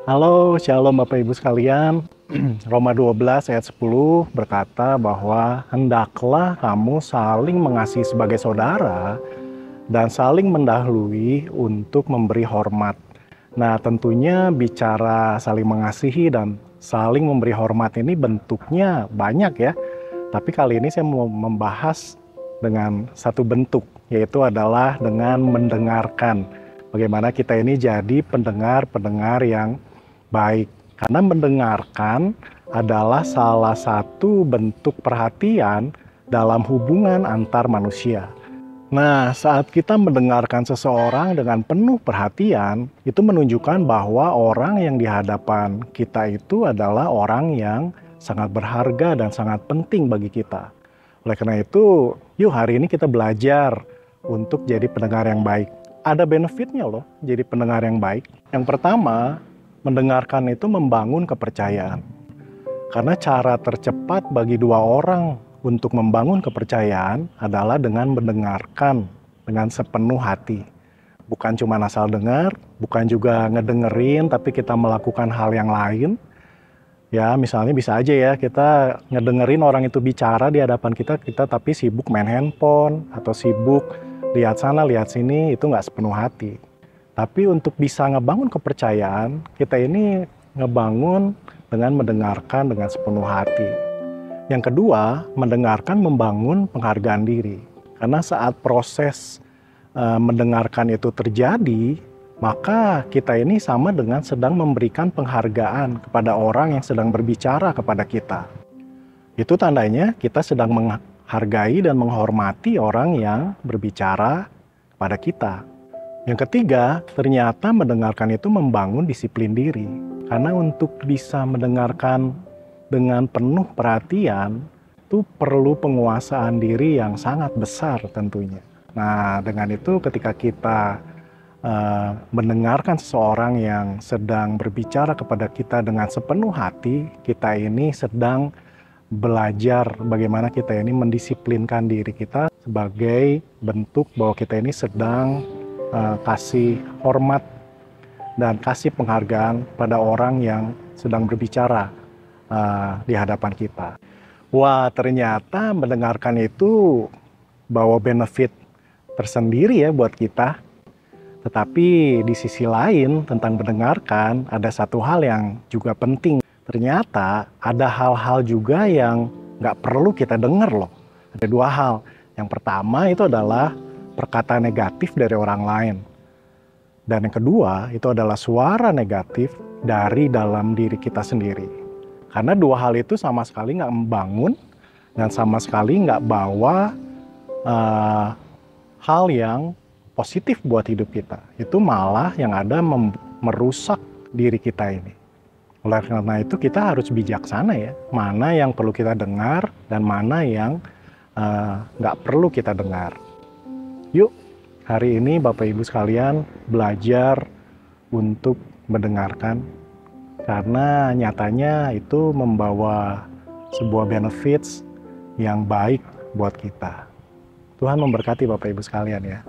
Halo, Shalom Bapak Ibu sekalian. Roma 12 ayat 10 berkata bahwa hendaklah kamu saling mengasihi sebagai saudara dan saling mendahului untuk memberi hormat. Nah, tentunya bicara saling mengasihi dan saling memberi hormat ini bentuknya banyak ya. Tapi kali ini saya mau membahas dengan satu bentuk, yaitu adalah dengan mendengarkan. Bagaimana kita ini jadi pendengar-pendengar yang baik. Karena mendengarkan adalah salah satu bentuk perhatian dalam hubungan antar manusia. Nah, saat kita mendengarkan seseorang dengan penuh perhatian, itu menunjukkan bahwa orang yang di hadapan kita itu adalah orang yang sangat berharga dan sangat penting bagi kita. Oleh karena itu, yuk hari ini kita belajar untuk jadi pendengar yang baik. Ada benefitnya loh jadi pendengar yang baik. Yang pertama, mendengarkan itu membangun kepercayaan. Karena cara tercepat bagi dua orang untuk membangun kepercayaan adalah dengan mendengarkan dengan sepenuh hati. Bukan cuma asal dengar, bukan juga ngedengerin tapi kita melakukan hal yang lain. Ya, misalnya bisa aja ya kita ngedengerin orang itu bicara di hadapan kita tapi sibuk main handphone atau sibuk lihat sana lihat sini, itu nggak sepenuh hati. Tapi untuk bisa ngebangun kepercayaan, kita ini ngebangun dengan mendengarkan dengan sepenuh hati. Yang kedua, mendengarkan membangun penghargaan diri. Karena saat proses mendengarkan itu terjadi, maka kita ini sama dengan sedang memberikan penghargaan kepada orang yang sedang berbicara kepada kita. Itu tandanya kita sedang menghargai dan menghormati orang yang berbicara kepada kita. Yang ketiga, ternyata mendengarkan itu membangun disiplin diri. Karena untuk bisa mendengarkan dengan penuh perhatian, itu perlu penguasaan diri yang sangat besar tentunya. Nah, dengan itu ketika kita mendengarkan seseorang yang sedang berbicara kepada kita dengan sepenuh hati, kita ini sedang belajar bagaimana kita ini mendisiplinkan diri kita sebagai bentuk bahwa kita ini sedang kasih hormat dan kasih penghargaan pada orang yang sedang berbicara di hadapan kita. Wah, ternyata mendengarkan itu bawa benefit tersendiri ya buat kita. Tetapi di sisi lain tentang mendengarkan ada satu hal yang juga penting. Ternyata ada hal-hal juga yang nggak perlu kita dengar loh. Ada dua hal. Yang pertama itu adalah perkataan negatif dari orang lain. Dan yang kedua, itu adalah suara negatif dari dalam diri kita sendiri. Karena dua hal itu sama sekali nggak membangun dan sama sekali nggak bawa hal yang positif buat hidup kita. Itu malah yang ada merusak diri kita ini. Oleh karena itu kita harus bijaksana ya. Mana yang perlu kita dengar dan mana yang nggak perlu kita dengar. Yuk, hari ini Bapak Ibu sekalian belajar untuk mendengarkan. Karena nyatanya itu membawa sebuah benefits yang baik buat kita. Tuhan memberkati Bapak Ibu sekalian ya.